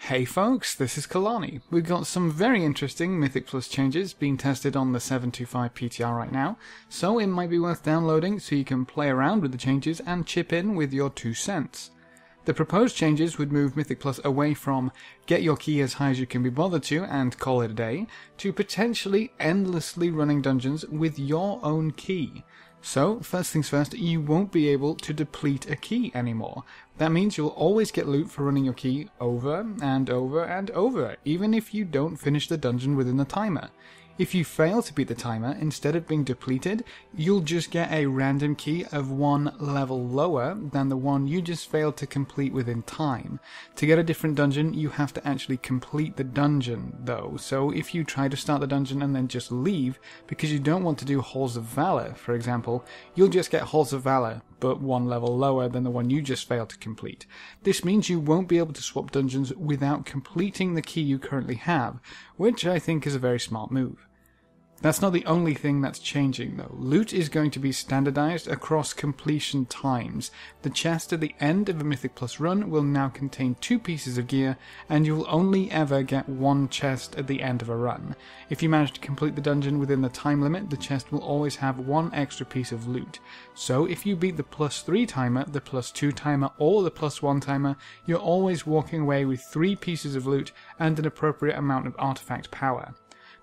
Hey folks, this is Kelani. We've got some very interesting Mythic Plus changes being tested on the 725 PTR right now, so it might be worth downloading so you can play around with the changes and chip in with your 2 cents. The proposed changes would move Mythic Plus away from get your key as high as you can be bothered to and call it a day, to potentially endlessly running dungeons with your own key. So, first things first, you won't be able to deplete a key anymore. That means you'll always get loot for running your key over and over and over, even if you don't finish the dungeon within the timer. If you fail to beat the timer, instead of being depleted, you'll just get a random key of one level lower than the one you just failed to complete within time. To get a different dungeon, you have to actually complete the dungeon, though, so if you try to start the dungeon and then just leave, because you don't want to do Halls of Valor, for example, you'll just get Halls of Valor, but one level lower than the one you just failed to complete. This means you won't be able to swap dungeons without completing the key you currently have, which I think is a very smart move. That's not the only thing that's changing though. Loot is going to be standardized across completion times. The chest at the end of a Mythic Plus run will now contain 2 pieces of gear, and you'll only ever get 1 chest at the end of a run. If you manage to complete the dungeon within the time limit, the chest will always have 1 extra piece of loot. So if you beat the +3 timer, the +2 timer, or the +1 timer, you're always walking away with 3 pieces of loot and an appropriate amount of artifact power.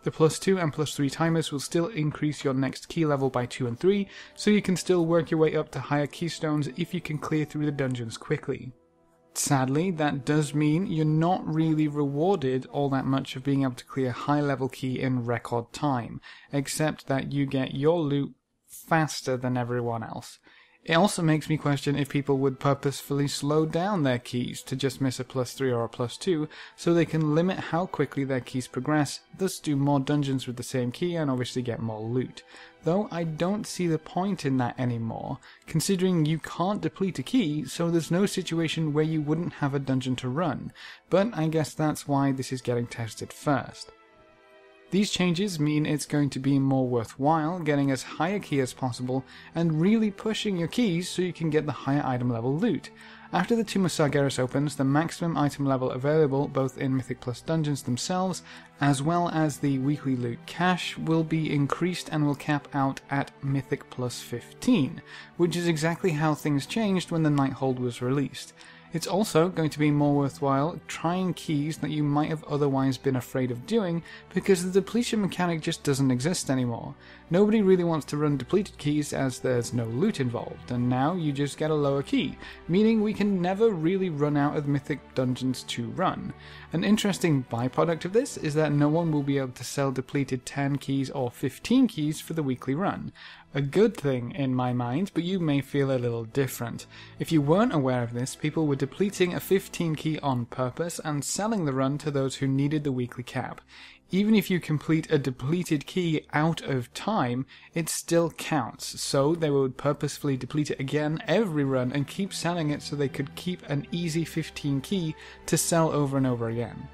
The +2 and +3 timers will still increase your next key level by 2 and 3, so you can still work your way up to higher keystones if you can clear through the dungeons quickly. Sadly, that does mean you're not really rewarded all that much of being able to clear high level key in record time, except that you get your loot faster than everyone else. It also makes me question if people would purposefully slow down their keys to just miss a +3 or a +2 so they can limit how quickly their keys progress, thus do more dungeons with the same key and obviously get more loot. Though I don't see the point in that anymore, considering you can't deplete a key, so there's no situation where you wouldn't have a dungeon to run, but I guess that's why this is getting tested first. These changes mean it's going to be more worthwhile getting as high a key as possible and really pushing your keys so you can get the higher item level loot. After the Tomb of Sargeras opens, the maximum item level available both in Mythic Plus dungeons themselves as well as the weekly loot cache will be increased and will cap out at Mythic Plus 15, which is exactly how things changed when the Nighthold was released. It's also going to be more worthwhile trying keys that you might have otherwise been afraid of doing because the depletion mechanic just doesn't exist anymore. Nobody really wants to run depleted keys as there's no loot involved, and now you just get a lower key, meaning we can never really run out of Mythic dungeons to run. An interesting byproduct of this is that no one will be able to sell depleted 10 keys or 15 keys for the weekly run. A good thing in my mind, but you may feel a little different. If you weren't aware of this, people were depleting a 15 key on purpose and selling the run to those who needed the weekly cap. Even if you complete a depleted key out of time, it still counts, so they would purposefully deplete it again every run and keep selling it so they could keep an easy 15 key to sell over and over again.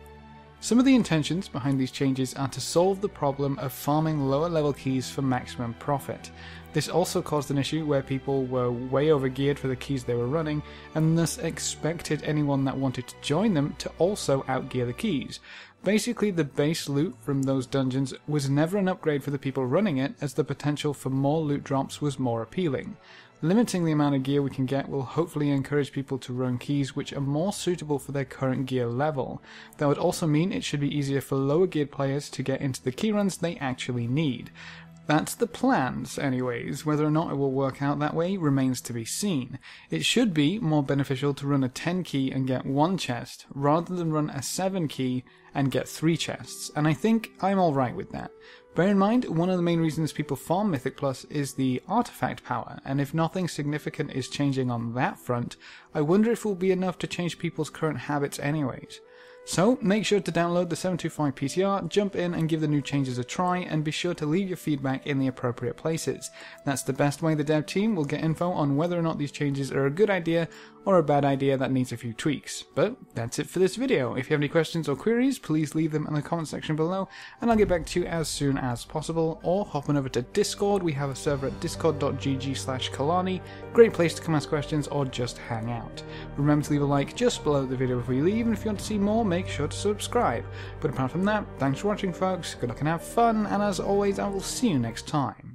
Some of the intentions behind these changes are to solve the problem of farming lower level keys for maximum profit. This also caused an issue where people were way overgeared for the keys they were running and thus expected anyone that wanted to join them to also outgear the keys. Basically, the base loot from those dungeons was never an upgrade for the people running it, as the potential for more loot drops was more appealing. Limiting the amount of gear we can get will hopefully encourage people to run keys which are more suitable for their current gear level. That would also mean it should be easier for lower geared players to get into the key runs they actually need. That's the plans anyways. Whether or not it will work out that way remains to be seen. It should be more beneficial to run a 10 key and get 1 chest, rather than run a 7 key and get 3 chests, and I think I'm alright with that. Bear in mind, one of the main reasons people farm Mythic Plus is the artifact power, and if nothing significant is changing on that front, I wonder if it will be enough to change people's current habits anyways. So make sure to download the 725 PTR, jump in and give the new changes a try, and be sure to leave your feedback in the appropriate places. That's the best way the dev team will get info on whether or not these changes are a good idea or a bad idea that needs a few tweaks. But that's it for this video. If you have any questions or queries, please leave them in the comment section below and I'll get back to you as soon as possible, or hop on over to Discord. We have a server at discord.gg/Kelani, great place to come ask questions or just hang out. Remember to leave a like just below the video before you leave, and if you want to see more make sure to subscribe. But apart from that, thanks for watching folks, good luck and have fun, and as always I will see you next time.